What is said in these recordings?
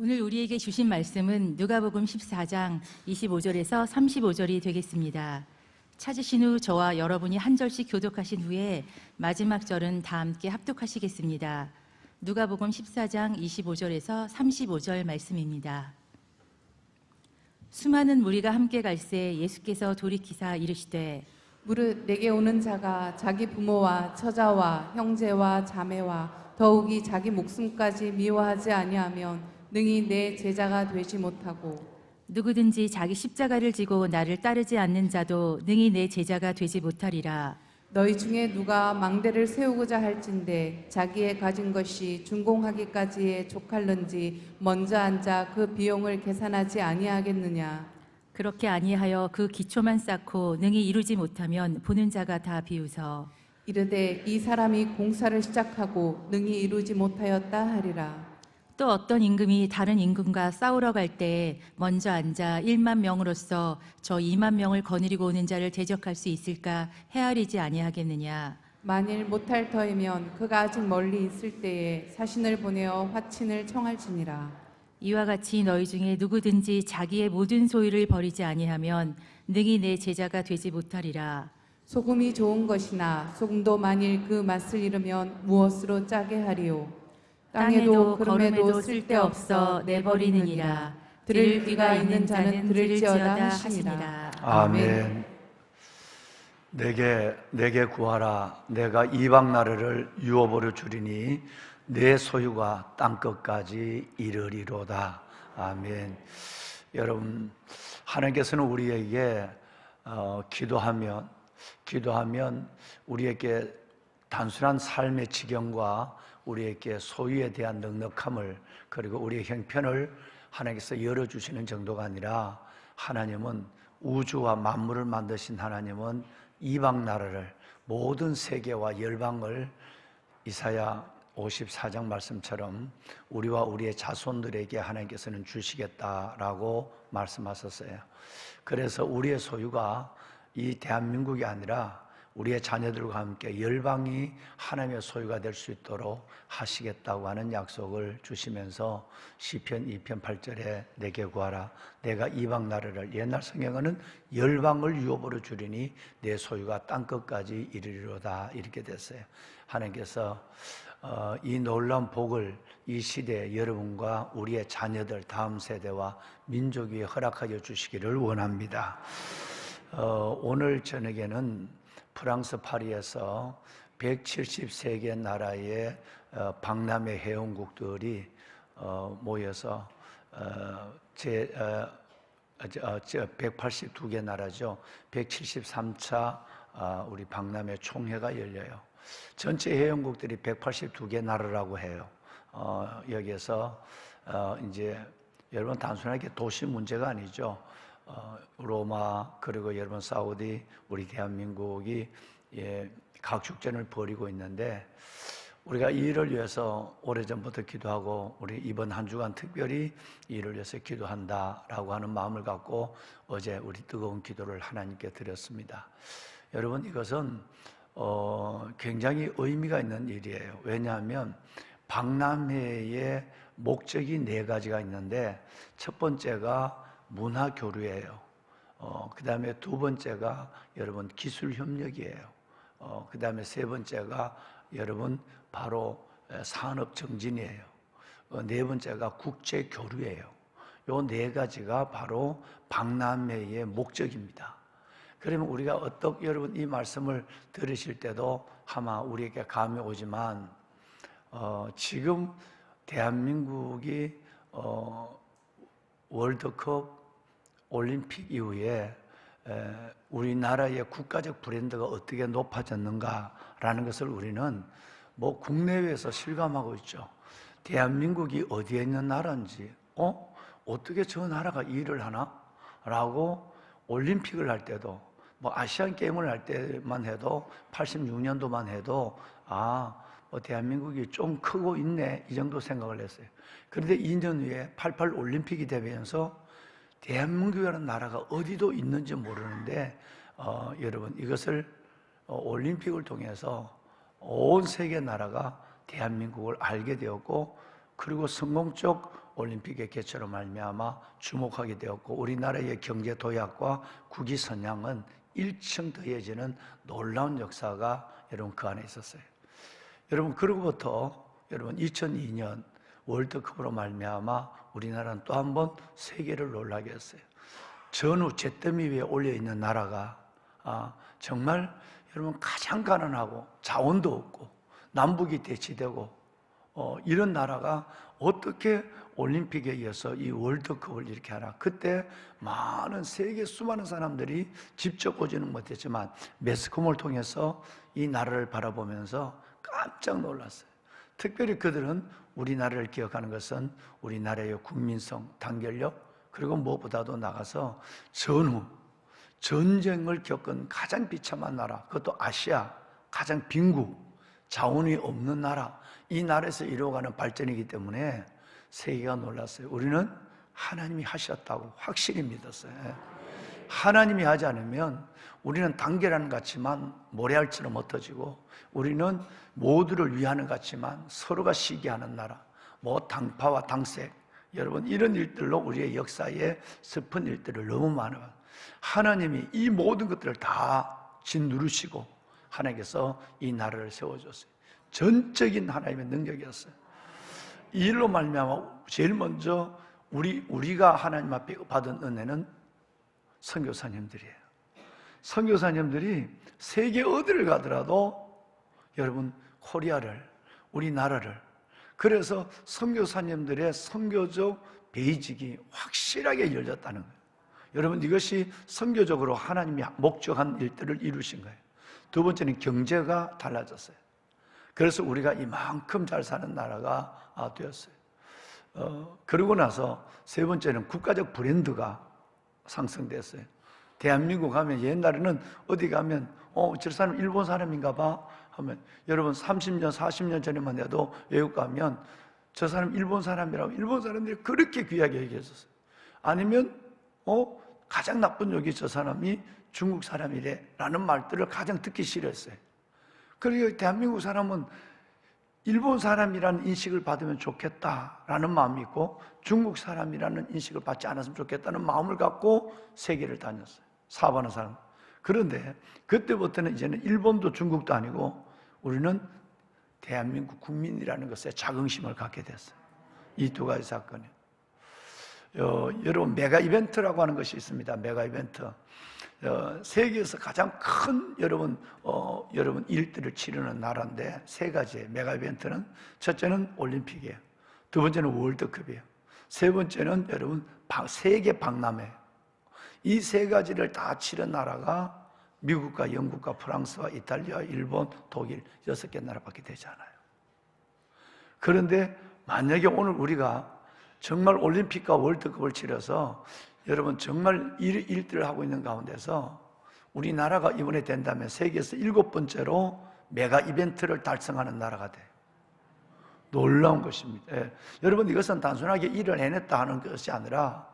오늘 우리에게 주신 말씀은 누가복음 14장 25절에서 35절이 되겠습니다. 찾으신 후 저와 여러분이 한 절씩 교독하신 후에 마지막 절은 다 함께 합독하시겠습니다. 누가복음 14장 25절에서 35절 말씀입니다. 수많은 무리가 함께 갈새 예수께서 돌이키사 이르시되 무릇 내게 오는 자가 자기 부모와 처자와 형제와 자매와 더욱이 자기 목숨까지 미워하지 아니하면 능히 내 제자가 되지 못하고 누구든지 자기 십자가를 지고 나를 따르지 않는 자도 능히 내 제자가 되지 못하리라. 너희 중에 누가 망대를 세우고자 할진대 자기의 가진 것이 준공하기까지에 족할는지 먼저 앉아 그 비용을 계산하지 아니하겠느냐. 그렇게 아니하여 그 기초만 쌓고 능히 이루지 못하면 보는 자가 다 비웃어 이르되 이 사람이 공사를 시작하고 능히 이루지 못하였다 하리라. 또 어떤 임금이 다른 임금과 싸우러 갈 때 먼저 앉아 1만 명으로서 저 2만 명을 거느리고 오는 자를 대적할 수 있을까 헤아리지 아니하겠느냐. 만일 못할 터이면 그가 아직 멀리 있을 때에 사신을 보내어 화친을 청할지니라. 이와 같이 너희 중에 누구든지 자기의 모든 소유를 버리지 아니하면 능히 내 제자가 되지 못하리라. 소금이 좋은 것이나 소금도 만일 그 맛을 잃으면 무엇으로 짜게 하리요. 땅에도 걸음에도 쓸데없어 내버리느니라. 들을 귀가 있는 자는 들을지어다 하시니라. 아멘. 내게 구하라. 내가 이방 나라를 유업으로 주리니 내 소유가 땅 끝까지 이르리로다. 아멘. 여러분, 하나님께서는 우리에게 기도하면 우리에게 단순한 삶의 지경과 우리에게 소유에 대한 넉넉함을, 그리고 우리의 형편을 하나님께서 열어주시는 정도가 아니라, 하나님은 우주와 만물을 만드신 하나님은 이방 나라를, 모든 세계와 열방을 이사야 54장 말씀처럼 우리와 우리의 자손들에게 하나님께서는 주시겠다라고 말씀하셨어요. 그래서 우리의 소유가 이 대한민국이 아니라 우리의 자녀들과 함께 열방이 하나님의 소유가 될 수 있도록 하시겠다고 하는 약속을 주시면서 시편 2편 8절에 내게 구하라. 내가 이방 나라를, 옛날 성경에는 열방을 유업으로 주리니 내 소유가 땅끝까지 이르리로다 이렇게 됐어요. 하나님께서 이 놀라운 복을 이 시대에 여러분과 우리의 자녀들, 다음 세대와 민족 위에 허락하여 주시기를 원합니다. 오늘 저녁에는 프랑스 파리에서 173개 나라의 박람회 회원국들이 모여서 182개 나라죠. 173차 우리 박람회 총회가 열려요. 전체 회원국들이 182개 나라라고 해요. 여기에서 이제 여러분 단순하게 도시 문제가 아니죠. 로마, 그리고 여러분 사우디, 우리 대한민국이 각축전을 벌이고 있는데, 우리가 이 일을 위해서 오래전부터 기도하고 우리 이번 한 주간 특별히 이 일을 위해서 기도한다라고 하는 마음을 갖고 어제 우리 뜨거운 기도를 하나님께 드렸습니다. 여러분, 이것은 굉장히 의미가 있는 일이에요. 왜냐하면 박람회의 목적이 4가지가 있는데, 첫 번째가 문화 교류예요. 그 다음에 두 번째가 여러분 기술 협력이에요. 그 다음에 세 번째가 여러분 바로 산업 정진이에요. 네 번째가 국제 교류예요. 요 4가지가 바로 박람회의 목적입니다. 그러면 우리가 어떻게 여러분 이 말씀을 들으실 때도 아마 우리에게 감이 오지만, 지금 대한민국이 월드컵, 올림픽 이후에 우리나라의 국가적 브랜드가 어떻게 높아졌는가라는 것을 우리는 뭐 국내외에서 실감하고 있죠. 대한민국이 어디에 있는 나라인지, 어떻게 저 나라가 이 일을 하나? 라고 올림픽을 할 때도, 뭐 아시안 게임을 할 때만 해도 86년도만 해도 뭐 대한민국이 좀 크고 있네 이 정도 생각을 했어요. 그런데 2년 후에 88 올림픽이 되면서 대한민국이라는 나라가 어디도 있는지 모르는데, 여러분 이것을 올림픽을 통해서 온 세계 나라가 대한민국을 알게 되었고, 그리고 성공적 올림픽의 개최로 말미암아 주목하게 되었고 우리나라의 경제 도약과 국위 선양은 1층 더해지는 놀라운 역사가 여러분 그 안에 있었어요. 여러분 그로부터 여러분 2002년 월드컵으로 말미암아 우리나라는 또 한 번 세계를 놀라게 했어요. 전후 잿더미 위에 올려 있는 나라가 정말 여러분 가장 가난하고 자원도 없고 남북이 대치되고 이런 나라가 어떻게 올림픽에 의해서 이 월드컵을 이렇게 하나. 그때 많은 세계 수많은 사람들이 직접 보지는 못했지만 매스컴을 통해서 이 나라를 바라보면서 깜짝 놀랐어요. 특별히 그들은 우리나라를 기억하는 것은 우리나라의 국민성, 단결력, 그리고 무엇보다도 나가서 전후 전쟁을 겪은 가장 비참한 나라, 그것도 아시아 가장 빈국, 자원이 없는 나라, 이 나라에서 이루어가는 발전이기 때문에 세계가 놀랐어요. 우리는 하나님이 하셨다고 확실히 믿었어요. 하나님이 하지 않으면 우리는 단계라는 같지만 모래알처럼 흩어지고, 우리는 모두를 위하는 같지만 서로가 시기하는 나라, 뭐 당파와 당색, 여러분 이런 일들로 우리의 역사에 슬픈 일들을 너무 많아요. 하나님이 이 모든 것들을 다 짓누르시고 하나님께서 이 나라를 세워줬어요. 전적인 하나님의 능력이었어요. 이 일로 말미암아 제일 먼저 우리가 하나님 앞에 받은 은혜는 선교사님들이에요. 선교사님들이 세계 어디를 가더라도 여러분 코리아를, 우리나라를, 그래서 선교사님들의 선교적 베이직이 확실하게 열렸다는 거예요. 여러분 이것이 선교적으로 하나님이 목적한 일들을 이루신 거예요. 두 번째는 경제가 달라졌어요. 그래서 우리가 이만큼 잘 사는 나라가 되었어요. 그러고 나서 세 번째는 국가적 브랜드가 상승됐어요. 대한민국 가면 옛날에는 어디 가면 저 사람 일본 사람인가 봐 하면, 여러분 30년 40년 전에만 해도 외국 가면 저 사람 일본 사람이라고 일본 사람들이 그렇게 귀하게 얘기했었어요. 아니면 가장 나쁜 욕이 저 사람이 중국 사람이래 라는 말들을 가장 듣기 싫어했어요. 그리고 대한민국 사람은 일본 사람이라는 인식을 받으면 좋겠다라는 마음이 있고 중국 사람이라는 인식을 받지 않았으면 좋겠다는 마음을 갖고 세계를 다녔어요. 사업하는 사람. 그런데 그때부터는 이제는 일본도 중국도 아니고 우리는 대한민국 국민이라는 것에 자긍심을 갖게 됐어요. 이 두 가지 사건이. 여러분 메가 이벤트라고 하는 것이 있습니다. 메가 이벤트. 세계에서 가장 큰 여러분 일들을 치르는 나라인데 세 가지의 메가 이벤트는, 첫째는 올림픽이에요. 두 번째는 월드컵이에요. 세 번째는 여러분 세계 박람회. 이 세 가지를 다 치른 나라가 미국과 영국과 프랑스와 이탈리아, 일본, 독일 6개 나라밖에 되지 않아요. 그런데 만약에 오늘 우리가 정말 올림픽과 월드컵을 치러서 여러분 정말 일들을 하고 있는 가운데서 우리나라가 이번에 된다면 세계에서 7번째로 메가 이벤트를 달성하는 나라가 돼요. 놀라운 것입니다. 여러분 이것은 단순하게 일을 해냈다 하는 것이 아니라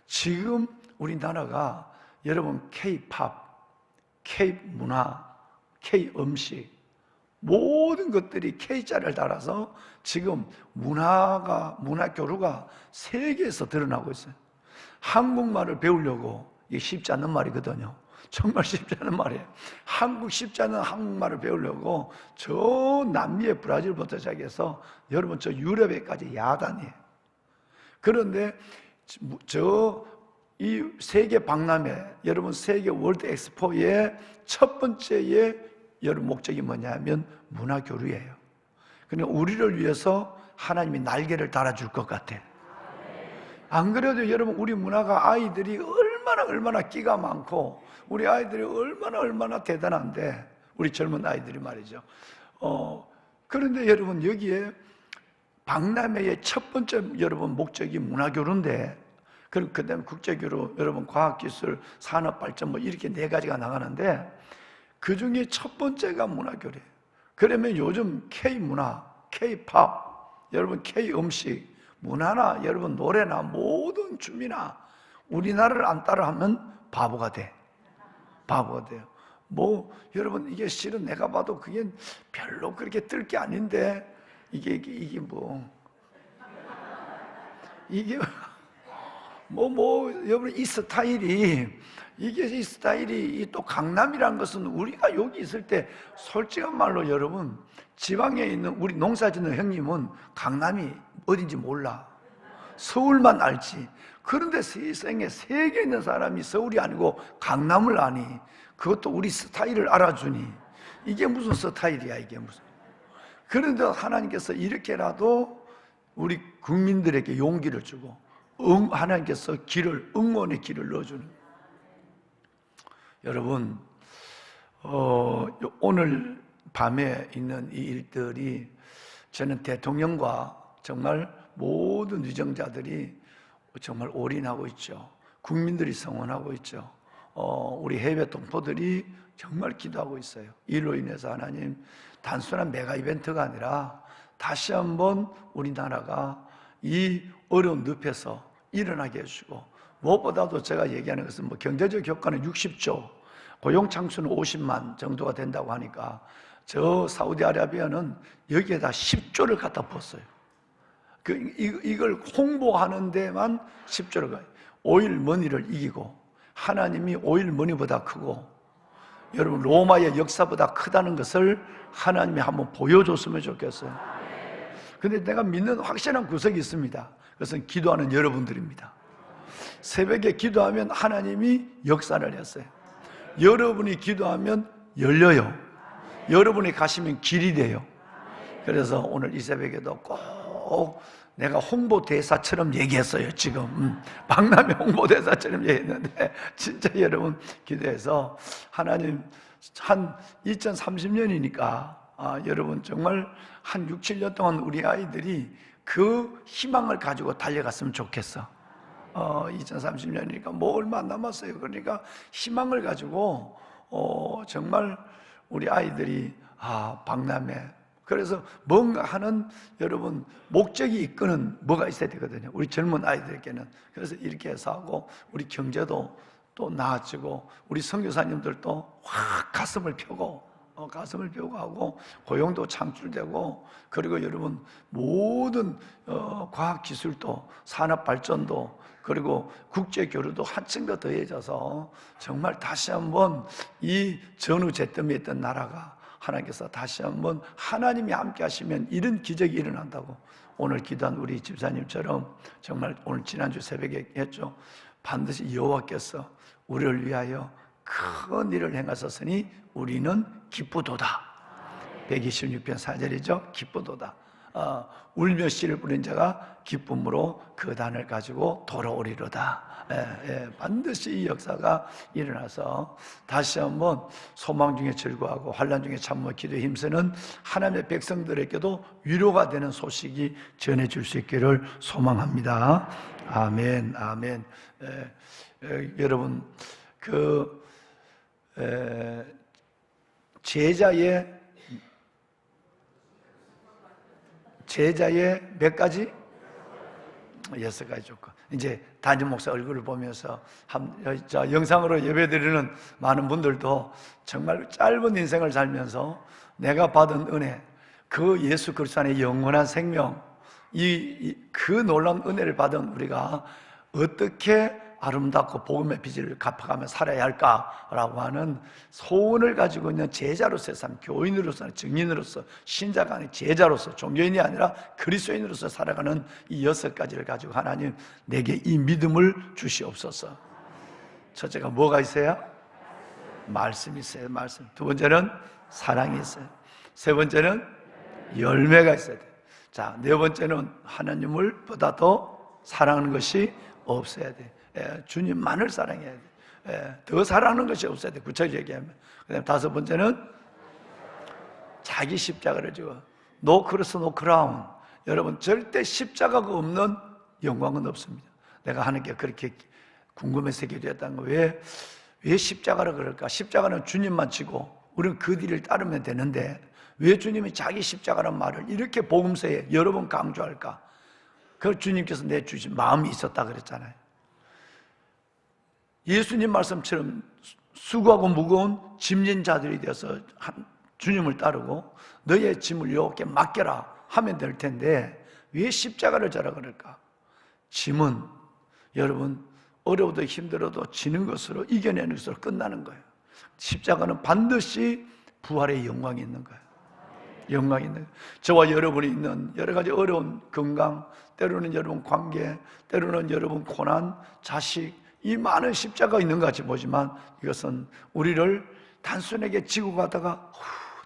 지금 우리나라가 여러분 K-팝, K-문화, K-음식 모든 것들이 K자를 따라서 지금 문화 교류가 세계에서 드러나고 있어요. 한국말을 배우려고 이게 쉽지 않은 말이거든요. 정말 쉽지 않은 말이에요. 쉽지 않은 한국말을 배우려고 저 남미의 브라질부터 시작해서 여러분 저 유럽에까지 야단이에요. 그런데 이 세계 박람회, 여러분 세계 월드 엑스포의 첫 번째의 여러분 목적이 뭐냐면 문화 교류예요. 그러니까 우리를 위해서 하나님이 날개를 달아줄 것 같아요. 안 그래도 여러분 우리 문화가 아이들이 얼마나 끼가 많고 우리 아이들이 얼마나 대단한데, 우리 젊은 아이들이 말이죠. 그런데 여러분 여기에 박람회의 첫 번째 여러분 목적이 문화교류인데, 그럼 그다음 국제교류, 여러분 과학기술, 산업발전 뭐 이렇게 4가지가 나가는데 그 중에 첫 번째가 문화교류예요. 그러면 요즘 K문화, K-팝, 여러분 K-음식, 문화나 여러분 노래나 모든 춤이나 우리나라를 안 따라하면 바보가 돼요. 뭐 여러분 이게 실은 내가 봐도 그게 별로 그렇게 뜰 게 아닌데 이게 뭐 이게 여러분 이 스타일이 또 강남이란 것은 우리가 여기 있을 때 솔직한 말로 여러분 지방에 있는 우리 농사 짓는 형님은 강남이 어딘지 몰라. 서울만 알지. 그런데 세상에 세계에 있는 사람이 서울이 아니고 강남을 아니. 그것도 우리 스타일을 알아주니. 이게 무슨 스타일이야, 이게 무슨. 그런데 하나님께서 이렇게라도 우리 국민들에게 용기를 주고 하나님께서 응원의 길을 넣어주는. 여러분, 오늘 밤에 있는 이 일들이 저는 대통령과 정말 모든 유정자들이 정말 올인하고 있죠. 국민들이 성원하고 있죠. 우리 해외 동포들이 정말 기도하고 있어요. 이로 인해서 하나님 단순한 메가 이벤트가 아니라 다시 한번 우리나라가 이 어려운 늪에서 일어나게 해주고, 무엇보다도 제가 얘기하는 것은 경제적 효과는 60조, 고용 창수는 50만 정도가 된다고 하니까 저 사우디아라비아는 여기에다 10조를 갖다 부었어요. 이걸 홍보하는 데만 10조를 가요. 오일 머니를 이기고, 하나님이 오일 머니보다 크고, 여러분 로마의 역사보다 크다는 것을 하나님이 한번 보여줬으면 좋겠어요. 근데 내가 믿는 확실한 구석이 있습니다. 그것은 기도하는 여러분들입니다. 새벽에 기도하면 하나님이 역사를 했어요. 여러분이 기도하면 열려요. 여러분이 가시면 길이 돼요. 그래서 오늘 이 새벽에도 꼭 내가 홍보대사처럼 얘기했어요. 지금 박람회 홍보대사처럼 얘기했는데 진짜 여러분 기도해서 하나님 한 2030년이니까 여러분 정말 한 6, 7년 동안 우리 아이들이 그 희망을 가지고 달려갔으면 좋겠어. 2030년이니까 얼마 안 남았어요. 그러니까 희망을 가지고 정말 우리 아이들이 박람회, 그래서 뭔가 하는 여러분 목적이 이끄는 뭐가 있어야 되거든요. 우리 젊은 아이들에게는. 그래서 이렇게 해서 하고 우리 경제도 또 나아지고 우리 선교사님들도 확 가슴을 펴고 하고 고용도 창출되고, 그리고 여러분 모든 과학기술도 산업발전도 그리고 국제교류도 한층 더 더해져서 정말 다시 한번 이 전후제뜸에 있던 나라가 하나님께서 다시 한번 하나님이 함께 하시면 이런 기적이 일어난다고 오늘 기도한 우리 집사님처럼 정말 오늘 지난주 새벽에 했죠. 반드시 여호와께서 우리를 위하여 큰 일을 행하셨으니 우리는 기쁘도다. 126편 4절이죠. 기쁘도다. 울며 씨를 뿌린 자가 기쁨으로 그 단을 가지고 돌아오리로다. 반드시 이 역사가 일어나서 다시 한번 소망 중에 즐거워하고 환난 중에 참모 기도에 힘쓰는 하나님의 백성들에게도 위로가 되는 소식이 전해질 수 있기를 소망합니다. 아멘, 아멘. 여러분 제자의 몇 가지? 6가지 조건. 이제 담임 목사 얼굴을 보면서 영상으로 예배드리는 많은 분들도 정말 짧은 인생을 살면서 내가 받은 은혜, 그 예수 그리스도 안에 영원한 생명, 그 놀라운 은혜를 받은 우리가 어떻게 아름답고 복음의 빚을 갚아가며 살아야 할까라고 하는 소원을 가지고 있는 제자로서의 삶, 교인으로서, 증인으로서, 신자가 아닌 제자로서, 종교인이 아니라 그리스도인으로서 살아가는 이 6가지를 가지고 하나님 내게 이 믿음을 주시옵소서. 첫째가 뭐가 있어야? 말씀이 있어요. 말씀. 두 번째는 사랑이 있어요. 세 번째는 열매가 있어야 돼요. 자, 네 번째는 하나님을 보다 더 사랑하는 것이 없어야 돼요. 주님만을 사랑해야 돼. 더 사랑하는 것이 없어야 돼. 구체적으로 얘기하면. 그 다음에 다섯 번째는 자기 십자가를 지고 노 크로스 노 크라운. 여러분 절대 십자가가 없는 영광은 없습니다. 내가 하나님께 그렇게 궁금해서 기도했다는 거. 왜 십자가라 그럴까? 십자가는 주님만 지고 우리는 그 뒤를 따르면 되는데 왜 주님이 자기 십자가란 말을 이렇게 복음서에 여러 번 강조할까? 그 주님께서 내주신 마음이 있었다 그랬잖아요. 예수님 말씀처럼 수고하고 무거운 짐진 자들이 되어서 주님을 따르고 너의 짐을 여호와께 맡겨라 하면 될 텐데 왜 십자가를 져라 그럴까? 짐은 여러분 어려워도 힘들어도 지는 것으로 이겨내는 것으로 끝나는 거예요. 십자가는 반드시 부활의 영광이 있는 거예요. 영광이 있는 거예요. 저와 여러분이 있는 여러 가지 어려운 건강, 때로는 여러분 관계, 때로는 여러분 고난, 자식, 이 많은 십자가가 있는 것 같이 보지만 이것은 우리를 단순하게 지고 가다가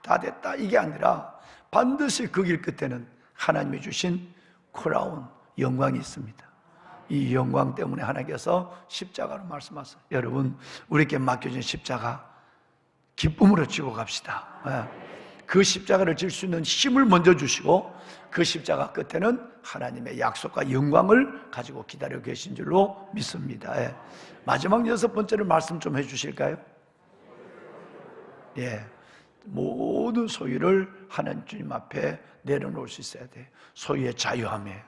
다 됐다 이게 아니라 반드시 그 길 끝에는 하나님이 주신 크라운, 영광이 있습니다. 이 영광 때문에 하나님께서 십자가로 말씀하셨어요. 여러분, 우리에게 맡겨진 십자가 기쁨으로 지고 갑시다. 그 십자가를 질 수 있는 힘을 먼저 주시고 그 십자가 끝에는 하나님의 약속과 영광을 가지고 기다리고 계신 줄로 믿습니다. 마지막 6번째를 말씀 좀 해주실까요? 모든 소유를 하나님 주님 앞에 내려놓을 수 있어야 돼요. 소유의 자유함이에요.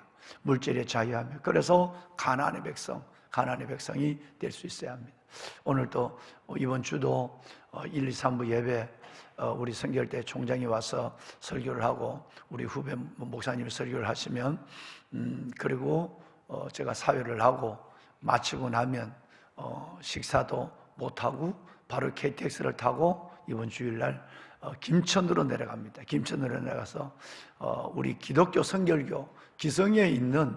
물질의 자유함이에요. 그래서 가나안의 백성이 될 수 있어야 합니다. 오늘도 이번 주도 1, 2, 3부 예배 우리 선교할 때 총장이 와서 설교를 하고 우리 후배 목사님이 설교를 하시면 그리고 제가 사회를 하고 마치고 나면 식사도 못하고 바로 KTX를 타고 이번 주일날 김천으로 내려갑니다. 김천으로 내려가서 우리 기독교 선결교 기성에 있는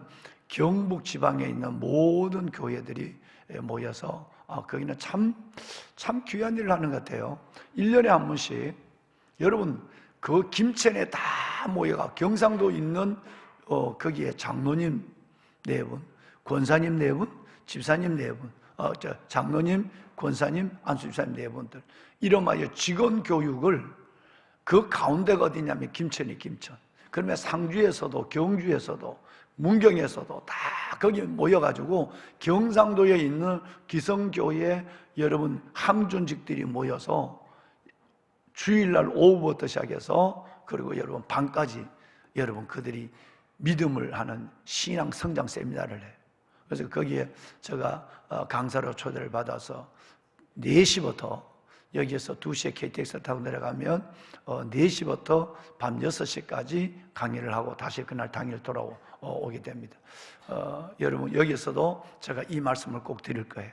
경북 지방에 있는 모든 교회들이 모여서 거기는 참 귀한 일을 하는 것 같아요. 1년에 한 번씩 여러분 그 김천에 다 모여가 경상도 있는 거기에 장로님 4분, 권사님 4분, 집사님 4분, 장로님, 권사님, 안수집사님 4분들 이름하여 직원 교육을 그 가운데가 어디냐면 김천. 그러면 상주에서도 경주에서도 문경에서도 다 거기 모여가지고 경상도에 있는 기성교회 여러분 함준직들이 모여서 주일날 오후부터 시작해서 그리고 여러분 밤까지 여러분 그들이 믿음을 하는 신앙 성장 세미나를 해요. 그래서 거기에 제가 강사로 초대를 받아서 4시부터 여기에서 2시에 KTX 타고 내려가면 4시부터 밤 6시까지 강의를 하고 다시 그날 당일 돌아오게 됩니다. 여러분 여기에서도 제가 이 말씀을 꼭 드릴 거예요.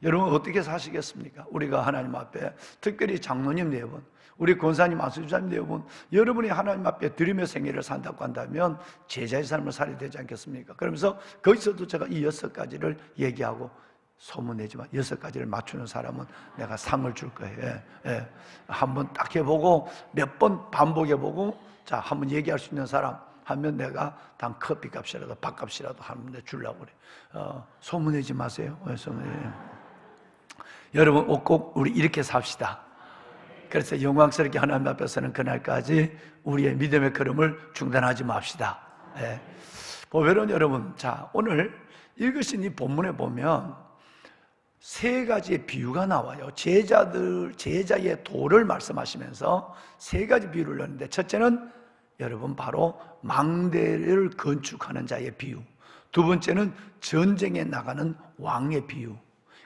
여러분 어떻게 사시겠습니까? 우리가 하나님 앞에 특별히 장로님 4분, 우리 권사님, 안수집사님 4분 여러분이 하나님 앞에 드리며 생애를 산다고 한다면 제자의 삶을 살아야 되지 않겠습니까? 그러면서 거기서도 제가 이 6가지를 얘기하고 소문내지만 6가지를 맞추는 사람은 내가 상을 줄 거예요. 한번 딱 해보고 몇 번 반복해보고 자 한번 얘기할 수 있는 사람 하면 내가 단 커피 값이라도 밥값이라도 하는데 주려고 그래. 소문내지 마세요. 여러분 꼭 우리 이렇게 삽시다. 그래서 영광스럽게 하나님 앞에서는 그날까지 우리의 믿음의 걸음을 중단하지 맙시다. 보배론 여러분, 자 오늘 읽으신 이 본문에 보면 3가지의 비유가 나와요. 제자의 도를 말씀하시면서 3가지 비유를 넣는데 첫째는 여러분 바로 망대를 건축하는 자의 비유, 2번째는 전쟁에 나가는 왕의 비유,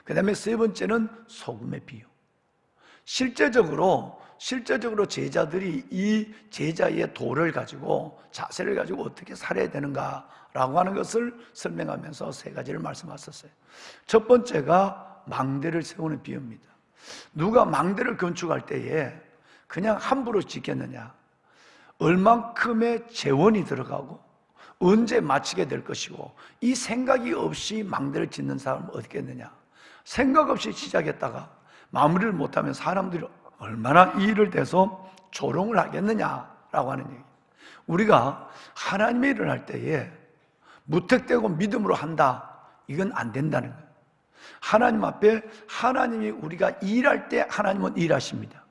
그 다음에 3번째는 소금의 비유. 실제적으로 제자들이 이 제자의 도를 가지고 자세를 가지고 어떻게 살아야 되는가라고 하는 것을 설명하면서 3가지를 말씀하셨어요. 첫 번째가 망대를 세우는 비유입니다. 누가 망대를 건축할 때에 그냥 함부로 짓겠느냐, 얼만큼의 재원이 들어가고 언제 마치게 될 것이고 이 생각이 없이 망대를 짓는 사람은 어떻게 했느냐, 생각 없이 시작했다가 마무리를 못하면 사람들이 얼마나 이 일을 대서 조롱을 하겠느냐라고 하는 얘기. 우리가 하나님의 일을 할 때에 무턱대고 믿음으로 한다, 이건 안 된다는 거예요. 하나님 앞에 하나님이 우리가 일할 때 하나님은 일하십니다.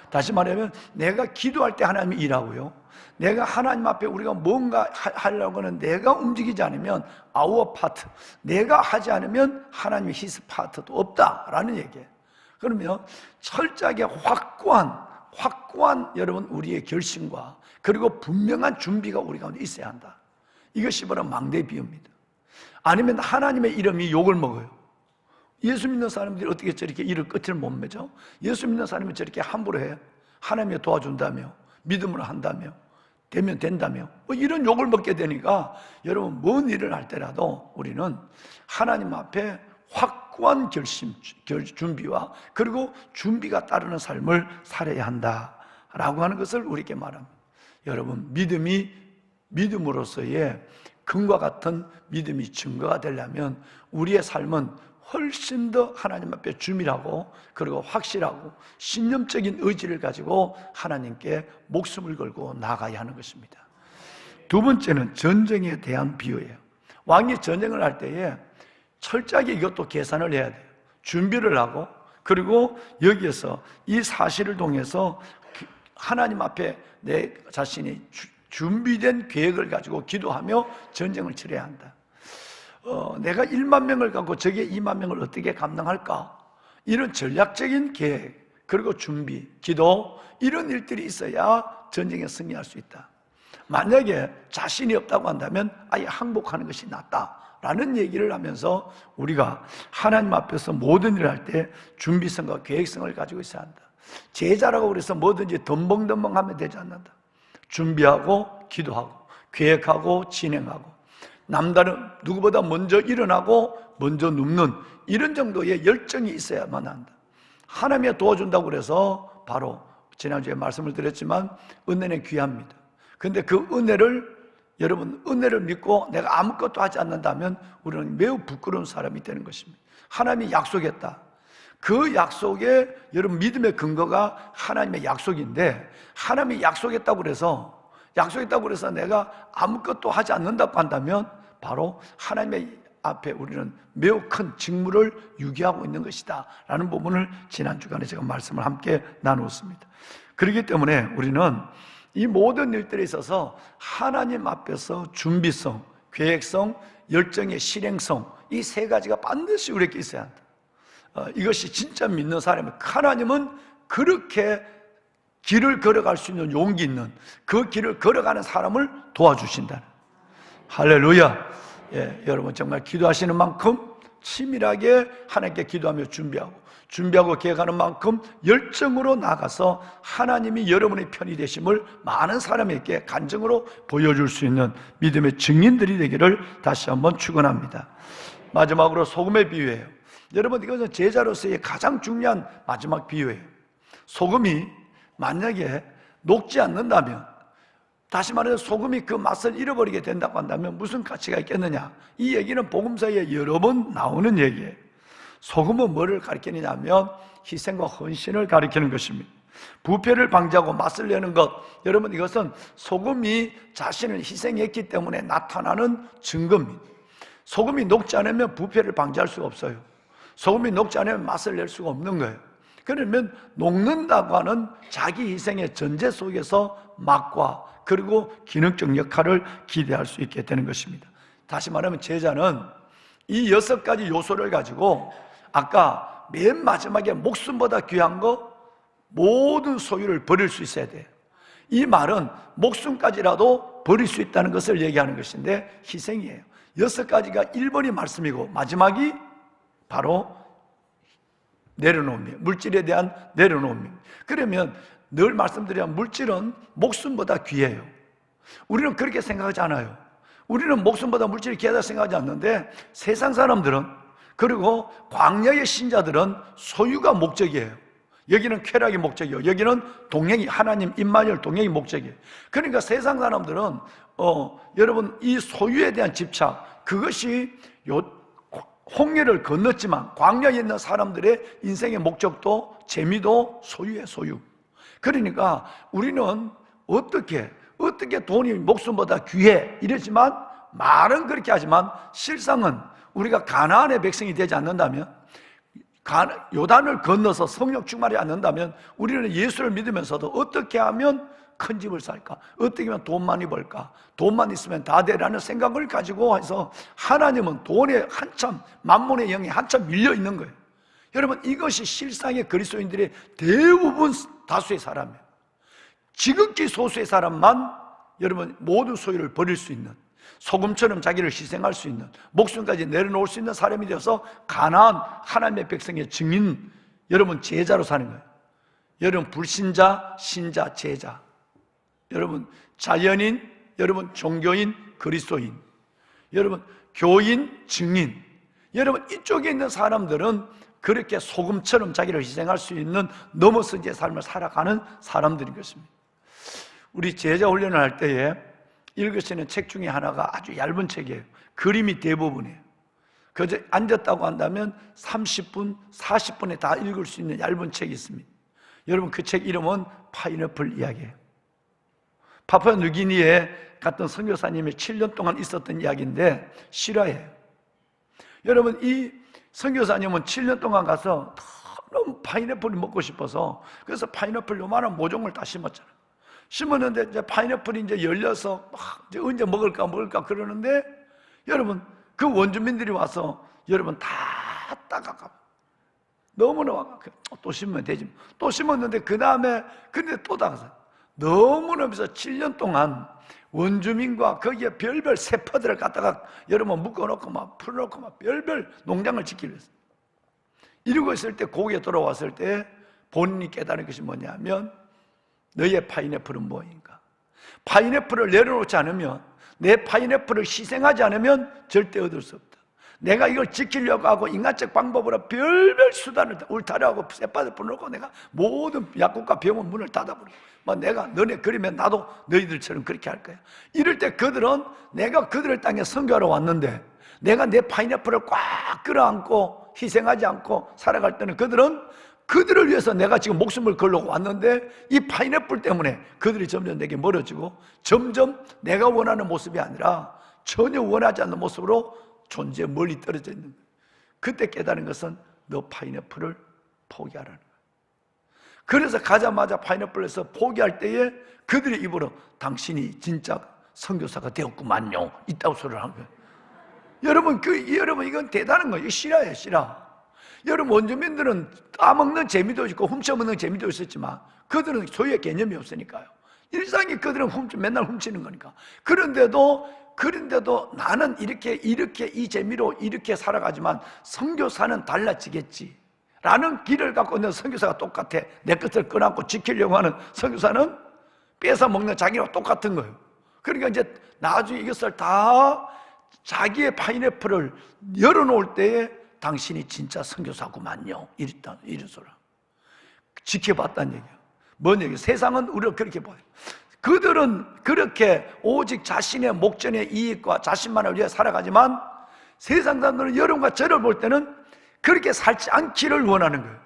다시 말하면 내가 기도할 때 하나님이 일하고요, 내가 하나님 앞에 우리가 뭔가 하려고 하는 내가 움직이지 않으면 our part, 내가 하지 않으면 하나님의 his part도 없다라는 얘기예요. 그러면 철저하게 확고한 여러분 우리의 결심과 그리고 분명한 준비가 우리 가운데 있어야 한다. 이것이 바로 망대의 비유입니다. 아니면 하나님의 이름이 욕을 먹어요. 예수 믿는 사람들이 어떻게 저렇게 이를 끝을 못 맺어? 예수 믿는 사람이 저렇게 함부로 해요? 하나님이 도와준다며 믿음으로 한다며 되면 된다며 이런 욕을 먹게 되니까 여러분 뭔 일을 할 때라도 우리는 하나님 앞에 확고한 준비와 그리고 준비가 따르는 삶을 살아야 한다라고 하는 것을 우리에게 말합니다. 여러분 믿음으로서의 금과 같은 믿음이 증거가 되려면 우리의 삶은 훨씬 더 하나님 앞에 주밀하고 그리고 확실하고 신념적인 의지를 가지고 하나님께 목숨을 걸고 나아가야 하는 것입니다. 두 번째는 전쟁에 대한 비유예요. 왕이 전쟁을 할 때에 철저하게 이것도 계산을 해야 돼요. 준비를 하고 그리고 여기에서 이 사실을 통해서 하나님 앞에 내 자신이 준비된 계획을 가지고 기도하며 전쟁을 치러야 한다. 내가 1만 명을 갖고 적의 2만 명을 어떻게 감당할까? 이런 전략적인 계획, 그리고 준비, 기도 이런 일들이 있어야 전쟁에 승리할 수 있다. 만약에 자신이 없다고 한다면 아예 항복하는 것이 낫다라는 얘기를 하면서 우리가 하나님 앞에서 모든 일을 할 때 준비성과 계획성을 가지고 있어야 한다. 제자라고 그래서 뭐든지 덤벙덤벙하면 되지 않는다. 준비하고 기도하고 계획하고 진행하고 남다른 누구보다 먼저 일어나고 먼저 눕는 이런 정도의 열정이 있어야만 한다. 하나님이 도와준다고 그래서 바로 지난주에 말씀을 드렸지만 은혜는 귀합니다. 그런데 그 여러분 은혜를 믿고 내가 아무것도 하지 않는다면 우리는 매우 부끄러운 사람이 되는 것입니다. 하나님이 약속했다. 그 약속에 여러분 믿음의 근거가 하나님의 약속인데 하나님이 약속했다고 그래서 내가 아무것도 하지 않는다고 한다면 바로 하나님의 앞에 우리는 매우 큰 직무를 유기하고 있는 것이다 라는 부분을 지난 주간에 제가 말씀을 함께 나누었습니다. 그렇기 때문에 우리는 이 모든 일들에 있어서 하나님 앞에서 준비성, 계획성, 열정의 실행성 이 세 가지가 반드시 우리에게 있어야 한다. 이것이 진짜 믿는 사람은 하나님은 그렇게 길을 걸어갈 수 있는 용기 있는 그 길을 걸어가는 사람을 도와주신다. 할렐루야. 여러분 정말 기도하시는 만큼 치밀하게 하나님께 기도하며 준비하고 계획하는 만큼 열정으로 나가서 하나님이 여러분의 편이 되심을 많은 사람에게 간증으로 보여줄 수 있는 믿음의 증인들이 되기를 다시 한번 축원합니다. 마지막으로 소금의 비유예요. 여러분 이것은 제자로서의 가장 중요한 마지막 비유예요. 소금이 만약에 녹지 않는다면, 다시 말해서 소금이 그 맛을 잃어버리게 된다고 한다면 무슨 가치가 있겠느냐? 이 얘기는 복음서에 여러 번 나오는 얘기예요. 소금은 뭐를 가리키느냐면 희생과 헌신을 가리키는 것입니다. 부패를 방지하고 맛을 내는 것, 여러분 이것은 소금이 자신을 희생했기 때문에 나타나는 증거입니다. 소금이 녹지 않으면 부패를 방지할 수가 없어요. 소금이 녹지 않으면 맛을 낼 수가 없는 거예요. 그러면 녹는다고 하는 자기 희생의 전제 속에서 맛과 그리고 기능적 역할을 기대할 수 있게 되는 것입니다. 다시 말하면 제자는 이 6가지 요소를 가지고 아까 맨 마지막에 목숨보다 귀한 거 모든 소유를 버릴 수 있어야 돼요. 이 말은 목숨까지라도 버릴 수 있다는 것을 얘기하는 것인데 희생이에요. 6가지가 1번이 말씀이고 마지막이 바로 내려놓음이에요. 물질에 대한 내려놓음이에요. 그러면 늘 말씀드리면 물질은 목숨보다 귀해요. 우리는 그렇게 생각하지 않아요. 우리는 목숨보다 물질이 귀하다 생각하지 않는데 세상 사람들은, 그리고 광야의 신자들은 소유가 목적이에요. 여기는 쾌락이 목적이요, 여기는 동행이, 하나님 임마누엘 동행이 목적이에요. 그러니까 세상 사람들은 여러분 이 소유에 대한 집착, 그것이 홍해를 건넜지만 광야에 있는 사람들의 인생의 목적도 재미도 소유예요, 소유. 그러니까 우리는 어떻게 돈이 목숨보다 귀해 이러지만 말은 그렇게 하지만 실상은 우리가 가나안의 백성이 되지 않는다면, 요단을 건너서 성령 충만하지 않는다면 우리는 예수를 믿으면서도 어떻게 하면 큰 집을 살까? 어떻게 하면 돈 많이 벌까? 돈만 있으면 다 되라는 생각을 가지고 해서 하나님은 돈에 한참, 만몬의 영에 한참 밀려 있는 거예요. 여러분 이것이 실상의 그리스도인들의 대부분 다수의 사람이에요. 지극히 소수의 사람만 여러분 모든 소유를 버릴 수 있는, 소금처럼 자기를 희생할 수 있는, 목숨까지 내려놓을 수 있는 사람이 되어서 가나안 하나님의 백성의 증인, 여러분 제자로 사는 거예요. 여러분 불신자, 신자, 제자. 여러분 자연인, 여러분 종교인, 그리스도인, 여러분 교인, 증인, 여러분 이쪽에 있는 사람들은 그렇게 소금처럼 자기를 희생할 수 있는 넘어서기의 삶을 살아가는 사람들인 것입니다. 우리 제자 훈련을 할 때에 읽으시는 책 중에 하나가 아주 얇은 책이에요. 그림이 대부분이에요. 그저 앉았다고 한다면 30분, 40분에 다 읽을 수 있는 얇은 책이 있습니다. 여러분 그 책 이름은 파인애플 이야기예요. 파푸아뉴기니에 갔던 선교사님이 7년 동안 있었던 이야기인데 실화예요. 여러분 이 선교사님은 7년 동안 가서 너무 파인애플이 먹고 싶어서 그래서 파인애플 요만한 모종을 다 심었잖아요. 심었는데 이제 파인애플이 이제 열려서 막 이제 언제 먹을까 그러는데 여러분 그 원주민들이 와서 여러분 다 따가가 너무나 와가 또 심으면 되지. 또 심었는데 그 다음에 근데 또 따가서 너무나 비서 7년 동안 원주민과 거기에 별별 세포들을 갖다가 여러분 묶어놓고 막 풀어놓고 막 별별 농장을 짓기로 했어요. 이러고 있을 때 고국에 돌아왔을 때 본인이 깨달은 것이 뭐냐면 너의 파인애플은 뭐인가? 파인애플을 내려놓지 않으면 내 파인애플을 희생하지 않으면 절대 얻을 수 없다. 내가 이걸 지키려고 하고 인간적 방법으로 별별 수단을 울타리하고 쌔바닥 풀어놓고 내가 모든 약국과 병원 문을 닫아버려. 내가 너네 그러면 나도 너희들처럼 그렇게 할 거야. 이럴 때 그들은 내가 그들의 땅에 선교하러 왔는데 내가 내 파인애플을 꽉 끌어안고 희생하지 않고 살아갈 때는 그들은 그들을 위해서 내가 지금 목숨을 걸고 왔는데 이 파인애플 때문에 그들이 점점 내게 멀어지고 점점 내가 원하는 모습이 아니라 전혀 원하지 않는 모습으로 존재에 멀리 떨어져 있는 거예요. 그때 깨달은 것은 너 파인애플을 포기하라는 거예요. 그래서 가자마자 파인애플에서 포기할 때에 그들의 입으로 당신이 진짜 선교사가 되었구만요 있다고 소리를 한 거예요. 여러분 이건 대단한 거예요. 실화예요, 실화. 여러분 원주민들은 따먹는 재미도 있고 훔쳐먹는 재미도 있었지만 그들은 소유의 개념이 없으니까요. 일상이 그들은 맨날 훔치는 거니까. 그런데도 나는 이렇게 이 재미로 이렇게 살아가지만 선교사는 달라지겠지 라는 길을 갖고 있는 선교사가 똑같아. 내 것을 끌어안고 지키려고 하는 선교사는 뺏어 먹는 자기와 똑같은 거예요. 그러니까 이제 나중에 이것을 다 자기의 파인애플을 열어놓을 때에 당신이 진짜 선교사구만요 이런 소리 지켜봤다는 얘기예요. 뭔 얘기예요? 세상은 우리를 그렇게 봐요. 그들은 그렇게 오직 자신의 목전의 이익과 자신만을 위해 살아가지만 세상 사람들은 여러분과 저를 볼 때는 그렇게 살지 않기를 원하는 거예요.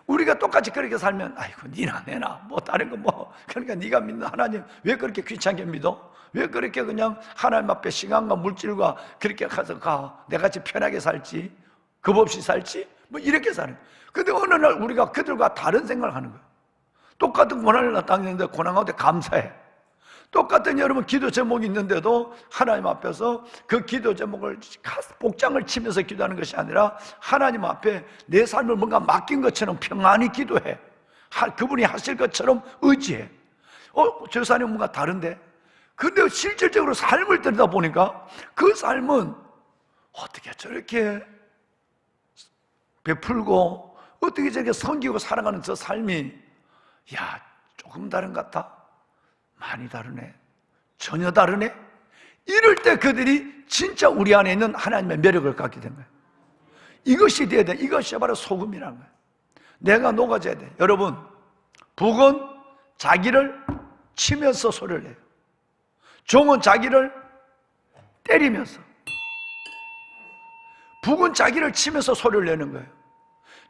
우리가 똑같이 그렇게 살면 아이고 니나 내나 뭐 다른 거 뭐 그러니까 네가 믿는 하나님 왜 그렇게 귀찮게 믿어? 왜 그렇게 그냥 하나님 앞에 시간과 물질과 그렇게 가서 가 내같이 편하게 살지 겁 없이 살지 뭐 이렇게 사는 거예요. 근데 어느 날 우리가 그들과 다른 생각을 하는 거예요. 똑같은 고난을 당했는데 고난 가운데 감사해. 똑같은 여러분 기도 제목이 있는데도 하나님 앞에서 그 기도 제목을 복장을 치면서 기도하는 것이 아니라 하나님 앞에 내 삶을 뭔가 맡긴 것처럼 평안히 기도해. 그분이 하실 것처럼 의지해. 저 사람이 뭔가 다른데? 근데 실질적으로 삶을 들여다보니까 그 삶은 어떻게 저렇게 베풀고 어떻게 저렇게 섬기고 살아가는 저 삶이 야 조금 다른 것 같아? 많이 다르네. 전혀 다르네. 이럴 때 그들이 진짜 우리 안에 있는 하나님의 매력을 갖게 된 거예요. 이것이 돼야 돼. 이것이 바로 소금이라는 거예요. 내가 녹아져야 돼. 여러분 북은 자기를 치면서 소리를 내요. 종은 자기를 때리면서. 북은 자기를 치면서 소리를 내는 거예요.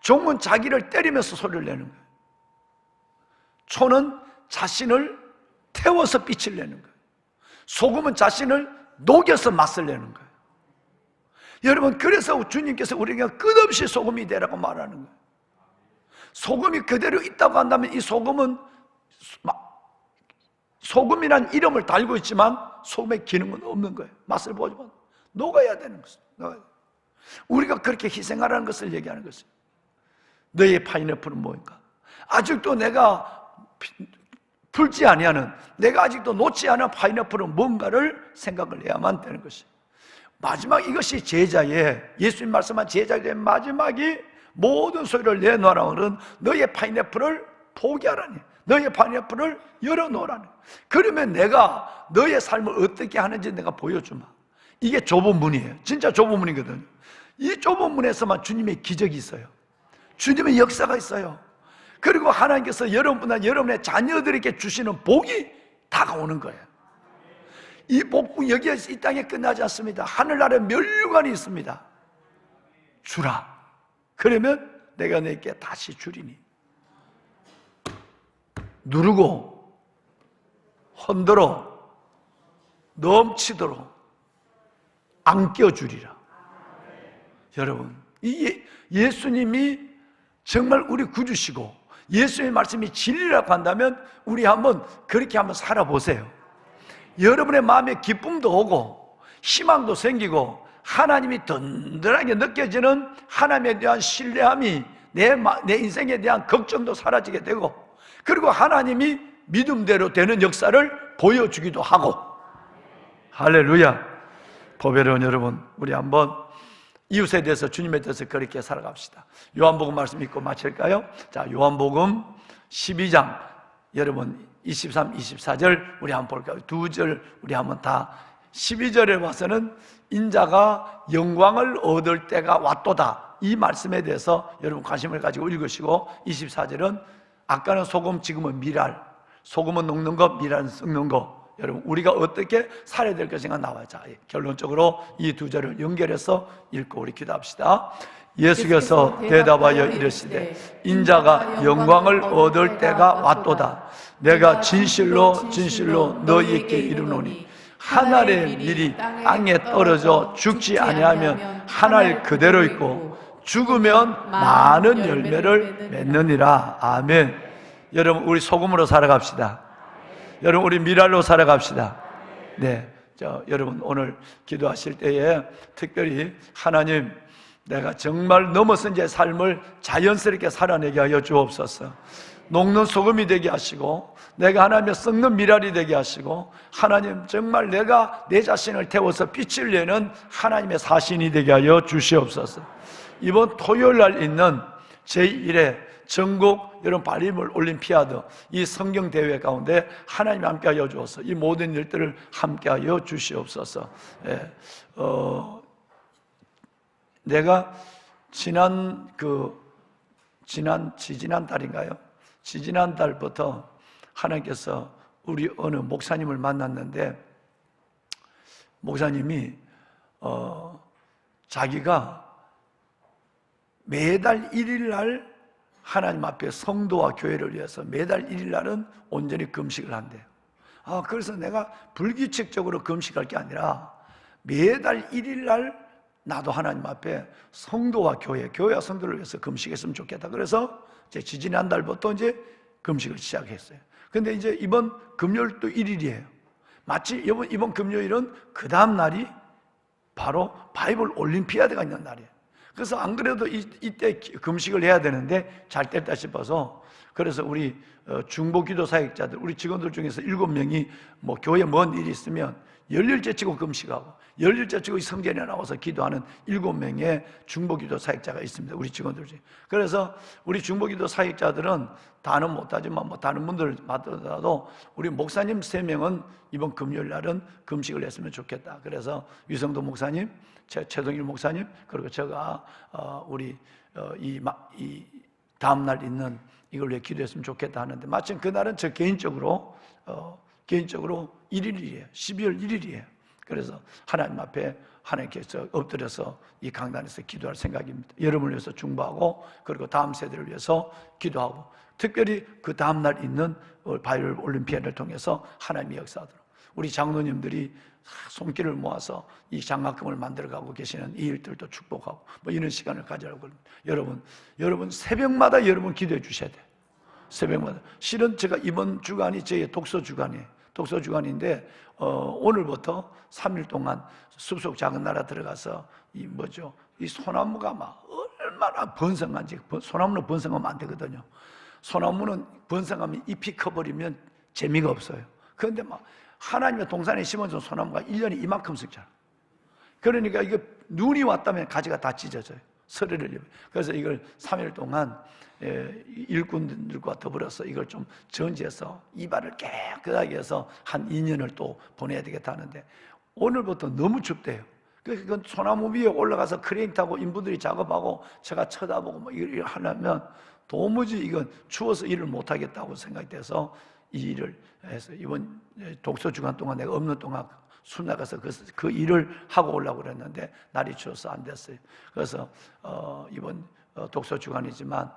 종은 자기를 때리면서 소리를 내는 거예요. 초는 자신을 태워서 빛을 내는 거예요. 소금은 자신을 녹여서 맛을 내는 거예요. 여러분 그래서 주님께서 우리에게 끝없이 소금이 되라고 말하는 거예요. 소금이 그대로 있다고 한다면 이 소금은 소금이란 이름을 달고 있지만 소금의 기능은 없는 거예요. 맛을 보지만 녹아야 되는 것입니다. 우리가 그렇게 희생하라는 것을 얘기하는 것이에요. 너의 파인애플은 뭐인가? 아직도 내가 풀지 아니하는, 내가 아직도 놓지 않은 파인애플은 뭔가를 생각을 해야만 되는 것이에요. 마지막 이것이 제자의, 예수님 말씀한 제자의 마지막이 모든 소리를 내놓으라는 너의 파인애플을 포기하라니. 너의 파인애플을 열어놓으라는 거예요. 그러면 내가 너의 삶을 어떻게 하는지 내가 보여주마. 이게 좁은 문이에요. 진짜 좁은 문이거든요. 이 좁은 문에서만 주님의 기적이 있어요. 주님의 역사가 있어요. 그리고 하나님께서 여러분과 여러분의 자녀들에게 주시는 복이 다가오는 거예요. 이 복은 여기에서 이 땅에 끝나지 않습니다. 하늘나라에 면류관이 있습니다. 주라. 그러면 내가 너에게 다시 주리니. 누르고 흔들어 넘치도록 안겨주리라. 여러분, 이 예수님이 정말 우리 구주시고 예수님의 말씀이 진리라고 한다면 우리 한번 그렇게 한번 살아보세요. 여러분의 마음에 기쁨도 오고 희망도 생기고 하나님이 든든하게 느껴지는 하나님에 대한 신뢰함이 내 인생에 대한 걱정도 사라지게 되고, 그리고 하나님이 믿음대로 되는 역사를 보여주기도 하고. 할렐루야. 보배로운 여러분, 우리 한번 이웃에 대해서, 주님에 대해서 그렇게 살아갑시다. 요한복음 말씀 읽고 마칠까요? 자, 요한복음 12장 여러분 23, 24절 우리 한번 볼까요? 두 절 우리 한번 다. 12절에 와서는 인자가 영광을 얻을 때가 왔도다, 이 말씀에 대해서 여러분 관심을 가지고 읽으시고, 24절은 아까는 소금, 지금은 미랄. 소금은 녹는 것, 미랄은 썩는 것. 여러분, 우리가 어떻게 살아야 될 것인가 나와요. 자, 결론적으로 이 두 절을 연결해서 읽고 우리 기도합시다. 예수께서 대답하여 이르시되 인자가 영광을 얻을 때가 왔도다. 내가 진실로 진실로 너희에게 이르노니 한 알의 밀이 땅에 떨어져 죽지 아니하면 한 알 그대로 있고 죽으면 많은 열매를 맺느니라. 아멘. 여러분, 우리 소금으로 살아갑시다. 여러분, 우리 미랄로 살아갑시다. 네, 여러분 오늘 기도하실 때에 특별히 하나님, 내가 정말 넘어선 제 삶을 자연스럽게 살아내게 하여 주옵소서. 녹는 소금이 되게 하시고 내가 하나님의 썩는 미랄이 되게 하시고, 하나님 정말 내가 내 자신을 태워서 빛을 내는 하나님의 사신이 되게 하여 주시옵소서. 이번 토요일 날 있는 제1회 전국 여러분 바리물 올림피아드 이 성경 대회 가운데 하나님이 함께하여 주옵소서. 이 모든 일들을 함께하여 주시옵소서. 예, 내가 지지난 달인가요? 지지난 달부터 하나님께서 우리 어느 목사님을 만났는데, 목사님이 자기가 매달 1일 날 하나님 앞에 성도와 교회를 위해서 매달 1일 날은 온전히 금식을 한대요. 그래서 내가 불규칙적으로 금식할 게 아니라 매달 1일 날 나도 하나님 앞에 성도와 교회와 성도를 위해서 금식했으면 좋겠다. 그래서 이제 지지난 달부터 이제 금식을 시작했어요. 근데 이제 이번 금요일도 1일이에요. 마치 이번 금요일은 그 다음 날이 바로 바이블 올림피아드가 있는 날이에요. 그래서 안 그래도 이때 금식을 해야 되는데 잘 됐다 싶어서, 그래서 우리 중보기도 사역자들, 우리 직원들 중에서 7명이 뭐 교회 먼 일이 있으면 열일째 치고 금식하고 열일째 치고 성전에 나와서 기도하는 7명의 중보기도 사역자가 있습니다. 우리 직원들 중에. 그래서 우리 중보기도 사역자들은 다는 못하지만 뭐 다른 분들 맡더라도 우리 목사님 3명은 이번 금요일 날은 금식을 했으면 좋겠다. 그래서 유성도 목사님, 최동일 목사님, 그리고 제가 우리 이 다음 날 있는 이걸 위해 기도했으면 좋겠다 하는데, 마침 그날은 저 개인적으로 1일이에요. 12월 1일이에요. 그래서 하나님 앞에 하나님께서 엎드려서 이 강단에서 기도할 생각입니다. 여러분을 위해서 중보하고, 그리고 다음 세대를 위해서 기도하고, 특별히 그 다음 날 있는 바이블 올림피아드를 통해서 하나님의 역사하도록 우리 장로님들이 손길을 모아서 이 장학금을 만들어가고 계시는 이 일들도 축복하고 뭐 이런 시간을 가지라고 합니다. 여러분 새벽마다 여러분 기도해 주셔야 돼요. 새벽마다. 실은 제가 이번 주간이 저의 독서 주간이에요. 독서 주간인데 오늘부터 3일 동안 숲속 작은 나라 들어가서 이 소나무가 막 얼마나 번성한지, 소나무는 번성하면 안 되거든요. 소나무는 번성하면 잎이 커버리면 재미가 없어요. 그런데 막 하나님의 동산에 심어준 소나무가 1년에 이만큼씩 자라. 그러니까 이게 눈이 왔다면 가지가 다 찢어져요. 서리를 입어요. 그래서 이걸 3일 동안 일꾼들과 더불어서 이걸 좀 정지해서 이발을 깨끗하게 해서 한 2년을 또 보내야 되겠다 하는데 오늘부터 너무 춥대요. 그건 소나무 위에 올라가서 크레인 타고 인부들이 작업하고 제가 쳐다보고 뭐 이걸 하려면 도무지 이건 추워서 일을 못하겠다고 생각이 돼서 이 일을 해서 이번 독서 주간 동안 내가 없는 동안 술 나가서 그 일을 하고 오려고 그랬는데 날이 추워서 안 됐어요. 그래서 이번 독서 주간이지만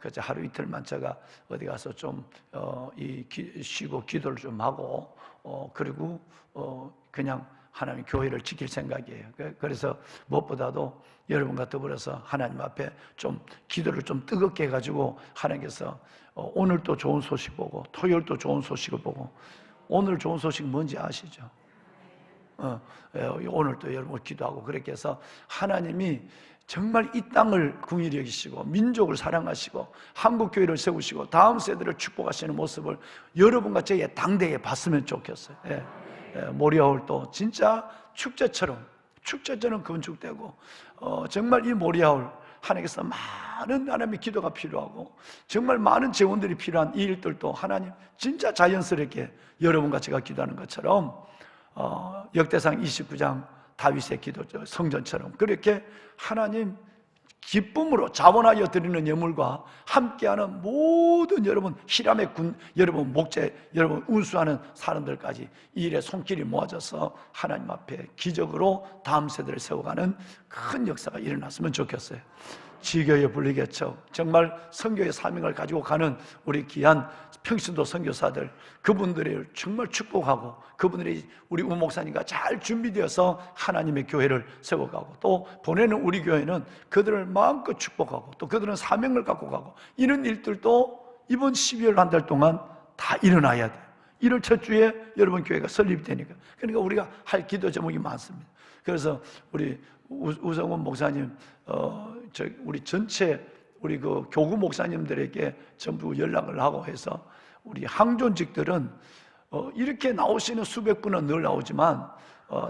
그저 하루 이틀만 제가 어디 가서 좀 쉬고 기도를 좀 하고 그리고 그냥 하나님 교회를 지킬 생각이에요. 그래서 무엇보다도 여러분과 더불어서 하나님 앞에 좀 기도를 좀 뜨겁게 해가지고 하나님께서 오늘 또 좋은 소식 보고 토요일 또 좋은 소식을 보고 오늘 좋은 소식 뭔지 아시죠? 오늘 또 여러분 기도하고 그렇게 해서 하나님이 정말 이 땅을 긍휼히 여기시고 민족을 사랑하시고 한국교회를 세우시고 다음 세대를 축복하시는 모습을 여러분과 저의 당대에 봤으면 좋겠어요. 모리아홀도 진짜 축제처럼 건축되고 정말 이 모리아홀 하나님께서 많은 하나님의 기도가 필요하고 정말 많은 재원들이 필요한 이 일들도 하나님 진짜 자연스럽게 여러분과 제가 기도하는 것처럼 역대상 29장 다윗의 기도죠. 성전처럼 그렇게 하나님 기쁨으로 자원하여 드리는 예물과 함께하는 모든 여러분 히람의 군, 여러분 목재, 여러분 운수하는 사람들까지 이 일에 손길이 모아져서 하나님 앞에 기적으로 다음 세대를 세워가는 큰 역사가 일어났으면 좋겠어요. 지교에 불리겠죠. 정말 선교의 사명을 가지고 가는 우리 귀한 평신도 선교사들 그분들을 정말 축복하고 그분들이 우리 우 목사님과 잘 준비되어서 하나님의 교회를 세워가고 또 보내는 우리 교회는 그들을 마음껏 축복하고 또 그들은 사명을 갖고 가고 이런 일들도 이번 12월 한 달 동안 다 일어나야 돼요. 1월 첫 주에 여러분 교회가 설립되니까 그러니까 우리가 할 기도 제목이 많습니다. 그래서 우리 우성원 목사님 우리 전체 우리 그 교구 목사님들에게 전부 연락을 하고 해서 우리 항존직들은 이렇게 나오시는 수백 분은 늘 나오지만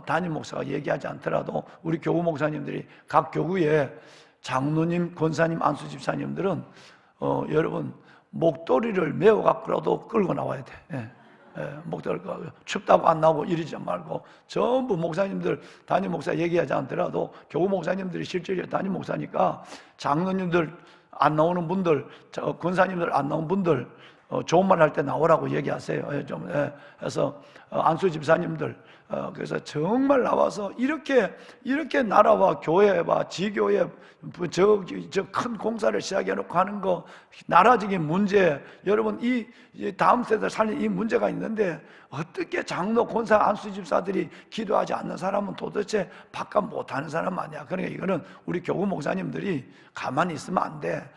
담임 목사가 얘기하지 않더라도 우리 교구 목사님들이 각 교구에 장로님, 권사님, 안수집사님들은 여러분 목도리를 메어 갖고라도 끌고 나와야 돼. 목도리 춥다고 안 나오고 이러지 말고 전부 목사님들 담임 목사 얘기하지 않더라도 교구 목사님들이 실제로 담임 목사니까 장로님들 안 나오는 분들, 권사님들 안 나오는 분들 좋은 말 할 때 나오라고 얘기하세요. 그래서 안수 집사님들 그래서 정말 나와서 이렇게 나라와 교회와 지교회 저 큰 공사를 시작해놓고 하는 거 나라적인 문제 여러분 이 다음 세대 살리는 이 문제가 있는데 어떻게 장로 권사 안수 집사들이 기도하지 않는 사람은 도대체 바깥 못하는 사람 아니야. 그러니까 이거는 우리 교구 목사님들이 가만히 있으면 안 돼.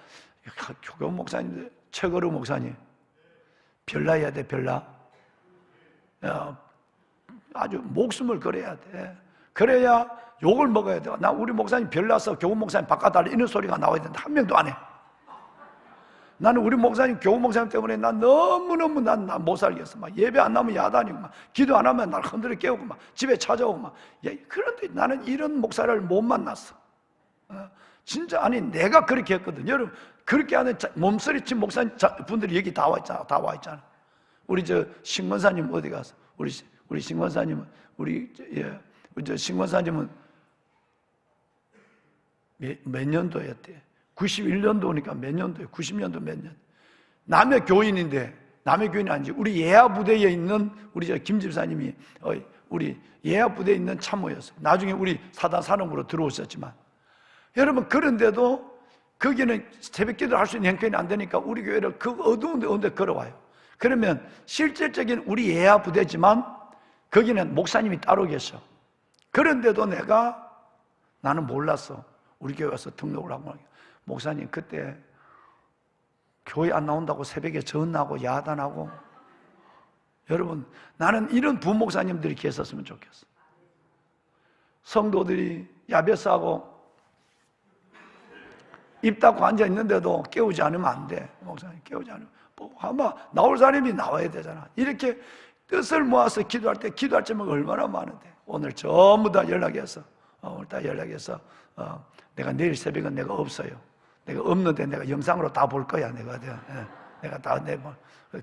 교구 목사님들 최거루 목사님 별나해야 돼. 별나 아주 목숨을 걸어야 돼. 그래야 욕을 먹어야 돼. 나 우리 목사님 별나서 교우 목사님 바꿔달라 이런 소리가 나와야 된다. 한 명도 안 해. 나는 우리 목사님 교우 목사님 때문에 난 너무너무 난 못 살겠어. 막 예배 안 나오면 야단이고 막 기도 안 하면 날 흔들어 깨우고 막 집에 찾아오고 막 그런데 나는 이런 목사를 못 만났어. 진짜 아니 내가 그렇게 했거든. 여러분 그렇게 하는 몸서리친 목사님 분들이 여기 다 와 있잖아. 우리 저 신권사님 어디 가서 우리 신권사님은 우리 저 신권사님은 몇 년도였대? 91년도니까 몇 년도예요? 90년도 몇 년? 남의 교인인데 남의 교인이 아니지. 우리 예하 부대에 있는 우리 저 김 집사님이 우리 예하 부대에 있는 참모였어요. 나중에 우리 사단 산업으로 들어오셨지만 여러분 그런데도 거기는 새벽 기도를 할 수 있는 형편이 안 되니까 우리 교회를 그 어두운 데 걸어와요. 그러면 실질적인 우리 예하 부대지만 거기는 목사님이 따로 계셔. 그런데도 나는 몰랐어. 우리 교회 와서 등록을 하고 목사님 그때 교회 안 나온다고 새벽에 전하고 야단하고 여러분 나는 이런 부목사님들이 계셨으면 좋겠어. 성도들이 야베스하고 입 닫고 앉아 있는데도 깨우지 않으면 안 돼. 목사님 깨우지 않으면 아마 나올 사람이 나와야 되잖아. 이렇게 뜻을 모아서 기도할 때 기도할 제목이 얼마나 많은데 오늘 전부 다 연락해서 오늘 다 연락해서 내가 내일 새벽은 내가 없어요. 내가 없는데 내가 영상으로 다 볼 거야. 내가 다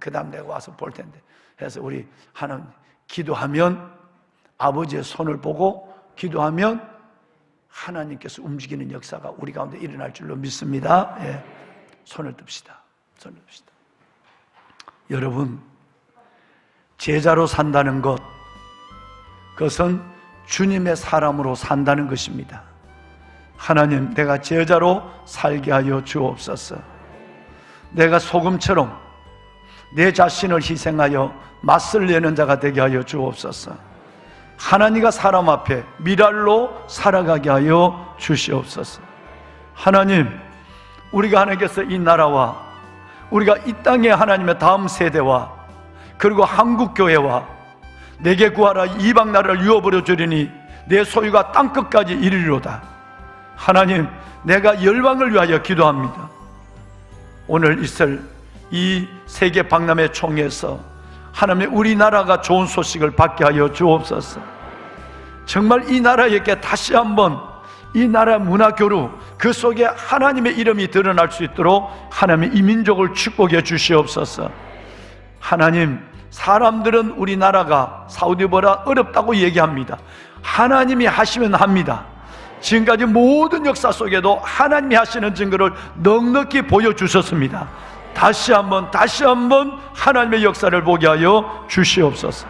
그 다음 내가 와서 볼 텐데. 그래서 우리 하나님 기도하면 아버지의 손을 보고 기도하면 하나님께서 움직이는 역사가 우리 가운데 일어날 줄로 믿습니다. 예. 손을 듭시다. 손을 듭시다. 여러분, 제자로 산다는 것, 그것은 주님의 사람으로 산다는 것입니다. 하나님, 내가 제자로 살게 하여 주옵소서. 내가 소금처럼 내 자신을 희생하여 맛을 내는 자가 되게 하여 주옵소서. 하나님과 사람 앞에 미랄로 살아가게 하여 주시옵소서. 하나님, 우리가 하나님께서 이 나라와 우리가 이 땅의 하나님의 다음 세대와 그리고 한국교회와 내게 구하라 이방 나라를 유업으로 주리니 내 소유가 땅끝까지 이르리로다. 하나님, 내가 열방을 위하여 기도합니다. 오늘 있을 이 세계 박람회 총회에서 하나님의 우리나라가 좋은 소식을 받게 하여 주옵소서. 정말 이 나라에게 다시 한번 이 나라 문화교류 그 속에 하나님의 이름이 드러날 수 있도록 하나님의 이 민족을 축복해 주시옵소서. 하나님, 사람들은 우리나라가 사우디보다 어렵다고 얘기합니다. 하나님이 하시면 합니다. 지금까지 모든 역사 속에도 하나님이 하시는 증거를 넉넉히 보여주셨습니다. 다시 한번 하나님의 역사를 보게 하여 주시옵소서.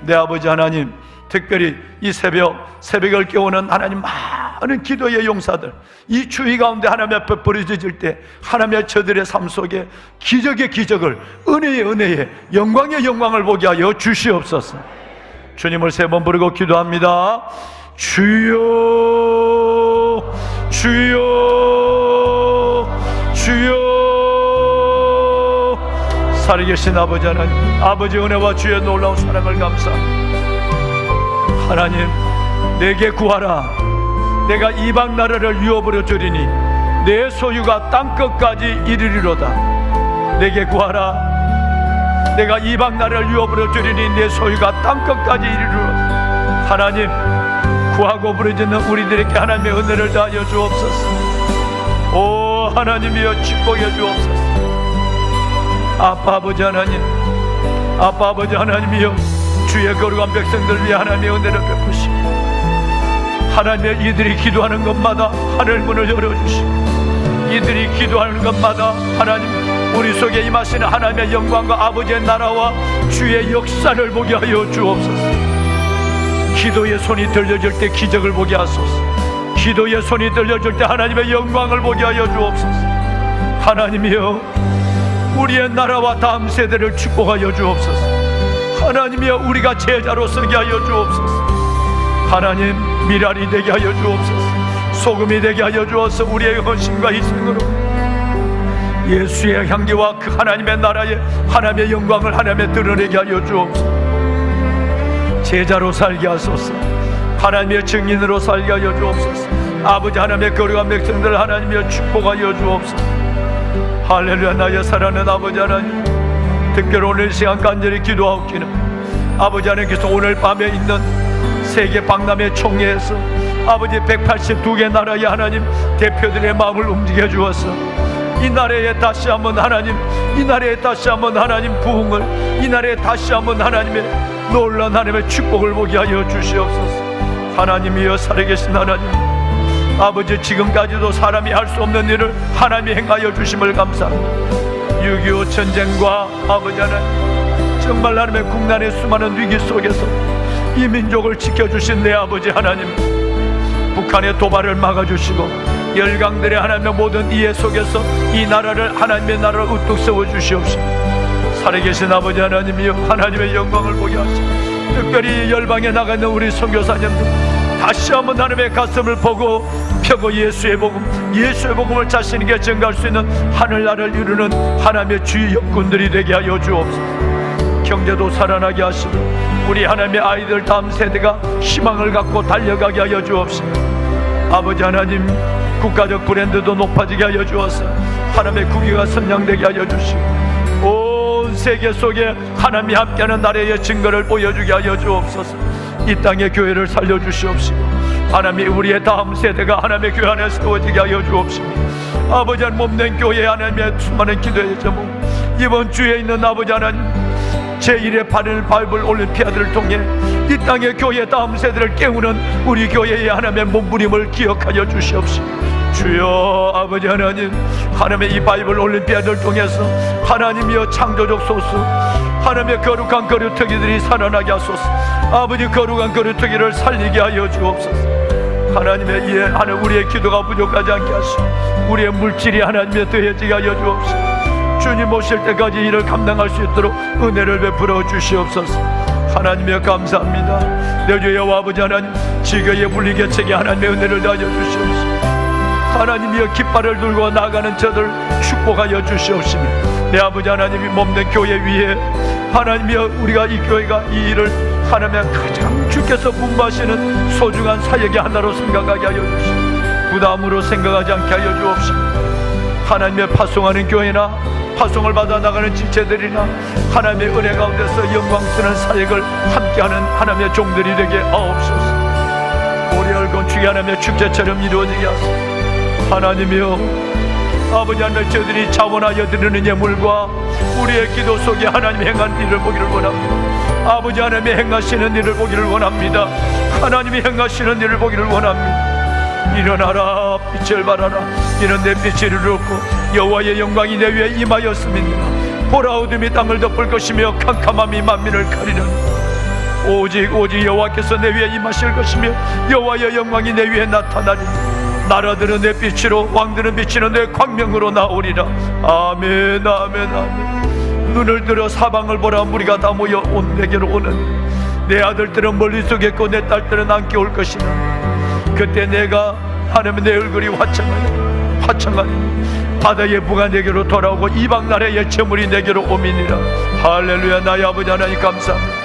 내 아버지 하나님, 특별히 이 새벽을 깨우는 하나님 많은 기도의 용사들, 이 추위 가운데 하나님 앞에 부르짖을 때 하나님의 저들의 삶 속에 기적의 기적을, 은혜의 영광의 영광을 보게 하여 주시옵소서. 주님을 세 번 부르고 기도합니다. 주여, 주여, 주여. 살아계신 아버지 하나님, 아버지 은혜와 주의 놀라운 사랑을 감사합니다. 하나님, 내게 구하라. 내가 이방 나라를 유업으로 주리니 내 소유가 땅끝까지 이르리로다. 내게 구하라. 내가 이방 나라를 유업으로 주리니 내 소유가 땅끝까지 이르리로다. 하나님, 구하고 부르짖는 우리들에게 하나님의 은혜를 다하여 주옵소서. 오 하나님이여, 축복해 주옵소서. 아빠 아버지 하나님, 아빠 아버지 하나님이여, 주의 거룩한 백성들 위해 하나님의 은혜를 베푸시고 하나님의 이들이 기도하는 것마다 하늘 문을 열어주시고 이들이 기도하는 것마다 하나님 우리 속에 임하시는 하나님의 영광과 아버지의 나라와 주의 역사를 보게 하여 주옵소서. 기도의 손이 들려질 때 기적을 보게 하소서. 기도의 손이 들려질 때 하나님의 영광을 보게 하여 주옵소서. 하나님이여, 우리의 나라와 다음 세대를 축복하여 주옵소서. 하나님이여, 우리가 제자로 서게 하여 주옵소서. 하나님, 미랄이 되게 하여 주옵소서. 소금이 되게 하여 주어서 우리의 헌신과 희생으로 예수의 향기와 그 하나님의 나라의 하나님의 영광을 하나님의 드러내게 하여 주옵소서. 제자로 살게 하소서. 하나님의 증인으로 살게 하여 주옵소서. 아버지 하나님의 거룩한 백성들 하나님이여 축복하여 주옵소서. 할렐루야. 나의 사랑하는 아버지 하나님, 특별히 오늘 시간 간절히 기도하옵기는 아버지 하나님께서 오늘 밤에 있는 세계 박람회 총회에서 아버지 182개 나라의 하나님 대표들의 마음을 움직여 주어서 이 나라에 다시 한번 하나님, 이 나라에 다시 한번 하나님 부흥을, 이 나라에 다시 한번 하나님의 놀라운 하나님의 축복을 보게 하여 주시옵소서. 하나님이여, 살아계신 하나님, 아버지 지금까지도 사람이 할 수 없는 일을 하나님이 행하여 주심을 감사합니다. 6.25 전쟁과 아버지 하나님, 정말 하나님의 국난의 수많은 위기 속에서 이 민족을 지켜주신 내 아버지 하나님, 북한의 도발을 막아주시고 열강들의 하나님의 모든 이해 속에서 이 나라를 하나님의 나라를 우뚝 세워주시옵시고 살아계신 아버지 하나님이여, 하나님의 영광을 보게 하시고 특별히 열방에 나가 있는 우리 선교사님들 다시 한번 하나님의 가슴을 보고 펴고 예수의 복음을 자신에게 증가할 수 있는 하늘나라를 이루는 하나님의 주의 역군들이 되게 하여 주옵소서. 경제도 살아나게 하시고 우리 하나님의 아이들 다음 세대가 희망을 갖고 달려가게 하여 주옵시고 아버지 하나님, 국가적 브랜드도 높아지게 하여 주어서 하나님의 국위가 선양되게 하여 주시고 온 세계 속에 하나님이 함께하는 나라의 증거를 보여주게 하여 주옵소서. 이 땅의 교회를 살려주시옵시고 하나님이 우리의 다음 세대가 하나님의 교회 안에 세워지게 하여 주옵시며, 아버지 하나님 몸된 교회 하나님의 수많은 기도의 제목, 이번 주에 있는 아버지 하나님 제1회 바이블 올림피아드를 통해 이 땅의 교회 다음 세대를 깨우는 우리 교회의 하나님의 몸부림을 기억하여 주시옵시고, 주여 아버지 하나님, 하나님의 이 바이블 올림피아드를 통해서 하나님이여 창조적 소수 하나님의 거룩한 거류터기들이 살아나게 하소서. 아버지 거룩한 거류터기를 살리게 하여 주옵소서. 하나님의 이에 하나님 우리의 기도가 부족하지 않게 하시고 우리의 물질이 하나님의 더해지게 하여 주옵소서. 주님 오실 때까지 이를 감당할 수 있도록 은혜를 베풀어 주시옵소서. 하나님이여 감사합니다. 내 주 여호와 아버지 하나님, 지교의 분리개척에 하나님의 은혜를 다하여 주시옵소서. 하나님이여 깃발을 들고 나가는 저들 축복하여 주시옵시며, 내 아버지 하나님이 몸된 교회 위에 하나님이여 우리가 이 교회가 이 일을 하나님의 가장 주께서 분부하시는 소중한 사역의 하나로 생각하게 하여 주시고 부담으로 생각하지 않게 하여 주옵시고, 하나님의 파송하는 교회나 파송을 받아 나가는 지체들이나 하나님의 은혜 가운데서 영광스러운 사역을 함께하는 하나님의 종들이 되게 하옵소서. 오리얼 건축이 하나님의 축제처럼 이루어지게 하소서. 하나님이여 아버지 하나님, 저들이 자원하여 드리는 예물과 우리의 기도 속에 하나님 행한 일을 보기를 원합니다. 아버지 하나님의 행하시는 일을 보기를 원합니다. 하나님이 행하시는 일을 보기를 원합니다. 일어나라, 빛을 발하라. 이는 내 빛을 이루었고 여호와의 영광이 내 위에 임하였음이니라. 보라, 어둠이 땅을 덮을 것이며 캄캄함이 만민을 가리려니 오직 여호와께서 내 위에 임하실 것이며 여호와의 영광이 내 위에 나타나리니 나라들은 내 빛으로 왕들은 비치는 내 광명으로 나오리라. 아멘, 아멘, 아멘. 눈을 들어 사방을 보라. 무리가 다 모여 온 내게로 오느니 내 아들들은 멀리 서겠고 내 딸들은 함께 올 것이라. 그때 내가 하나님 내 얼굴이 화창하니 바다의 부가 내게로 돌아오고 이방 나라의 재물이 내게로 오미니라. 할렐루야. 나의 아버지 하나님 감사합니다.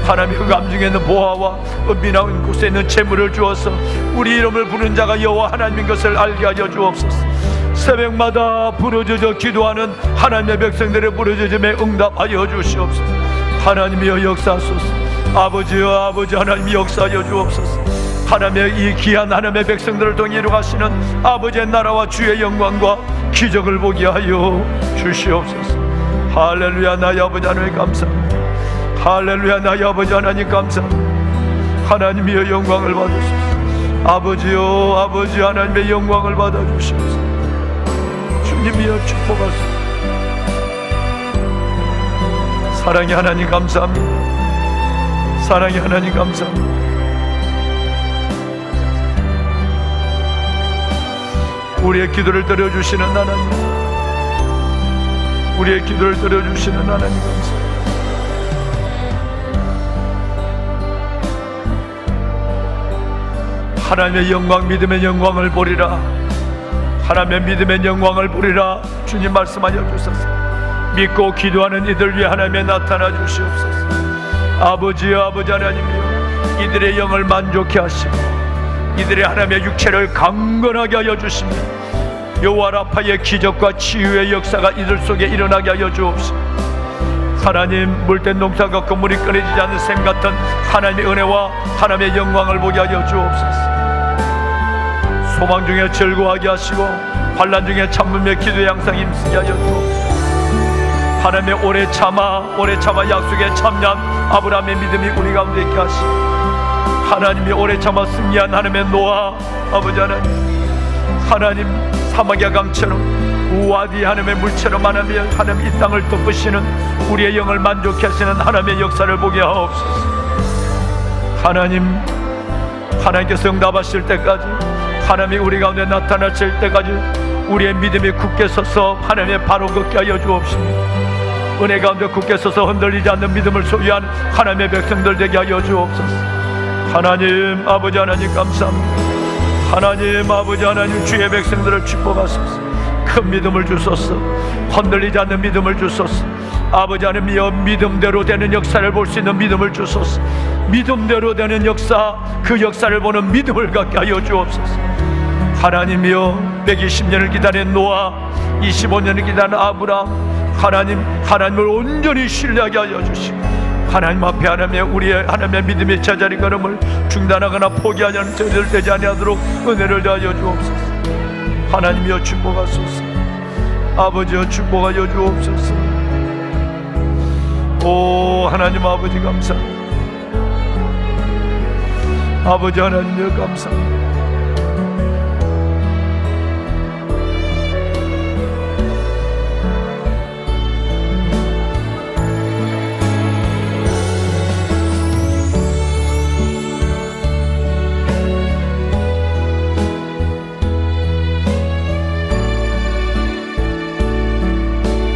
하나님의 흑암 중에 있는 보화와 은밀한 곳에 있는 재물을 주어서 우리 이름을 부르는 자가 여호와 하나님인 것을 알게 하여 주옵소서. 새벽마다 부르짖어 기도하는 하나님의 백성들의 부르짖음에 응답하여 주시옵소서. 하나님이여 역사하소서. 아버지여 아버지 하나님이 역사하여 주옵소서. 하나님의 이 귀한 하나님의 백성들을 통해 이루가시는 아버지의 나라와 주의 영광과 기적을 보게 하여 주시옵소서. 할렐루야. 나의 아버지 하나님 감사합니다. 할렐루야. 나의 아버지 하나님 감사합니다. 하나님이여 영광을 받으소서. 아버지여 아버지 하나님의 영광을 받아주시옵소서. 주님이여 축복하소서. 사랑의 하나님 감사합니다. 사랑의 하나님 감사합니다. 우리의 기도를 들어주시는 하나님, 우리의 기도를 들어주시는 하나님 감사합니다. 하나님의 영광, 믿음의 영광을 보리라. 하나님의 믿음의 영광을 보리라. 주님 말씀하여 주소서. 믿고 기도하는 이들 위해 하나님의 나타나 주시옵소서. 아버지여 아버지 하나님이여, 이들의 영을 만족케 하시고 이들의 하나님의 육체를 강건하게 하여 주시며 여호와 라파의 기적과 치유의 역사가 이들 속에 일어나게 하여 주옵시고, 하나님 물된 농사가 그물이 끊어지지 않는 샘 같은 하나님의 은혜와 하나님의 영광을 보게 하여 주옵소서. 소망 중에 즐거워하게 하시고 환난 중에 참으며 기도에 항상 힘쓰게 하여 주옵소서. 하나님의 오래 참아 약속에 참여한 아브라함의 믿음이 우리 가운데 있게 하시고, 하나님이 오래 참아 승리한 하나님의 노아 아버지 하나님 사막의 강처럼 우아디 하나님의 물처럼 하나님 이 땅을 덮으시는 우리의 영을 만족케 하시는 하나님의 역사를 보게 하옵소서. 하나님께서 응답하실 때까지, 하나님이 우리 가운데 나타나실 때까지 우리의 믿음이 굳게 서서 하나님의 바로 걷게 하여 주옵시며, 은혜 가운데 굳게 서서 흔들리지 않는 믿음을 소유한 하나님의 백성들 되게 하여 주옵소서. 하나님 아버지 하나님 감사합니다. 하나님 아버지 하나님, 주의 백성들을 축복하소서. 큰 믿음을 주소서. 흔들리지 않는 믿음을 주소서. 아버지 하나님이여, 믿음대로 되는 역사를 볼 수 있는 믿음을 주소서. 믿음대로 되는 역사, 그 역사를 보는 믿음을 갖게 하여 주옵소서. 하나님이여, 120년을 기다린 노아, 25년을 기다린 아브라함, 하나님을 온전히 신뢰하게 하여 주시고 하나님 앞에 우리의 하나님의 믿음의 제자리 걸음을 중단하거나 포기하지 않는 저희들 되지 아니하도록 은혜를 더하여 주옵소서. 하나님이여 축복하소서. 아버지여 축복하여 주옵소서. 오 하나님 아버지 감사합니다. 아버지 하나님이여 감사합니다.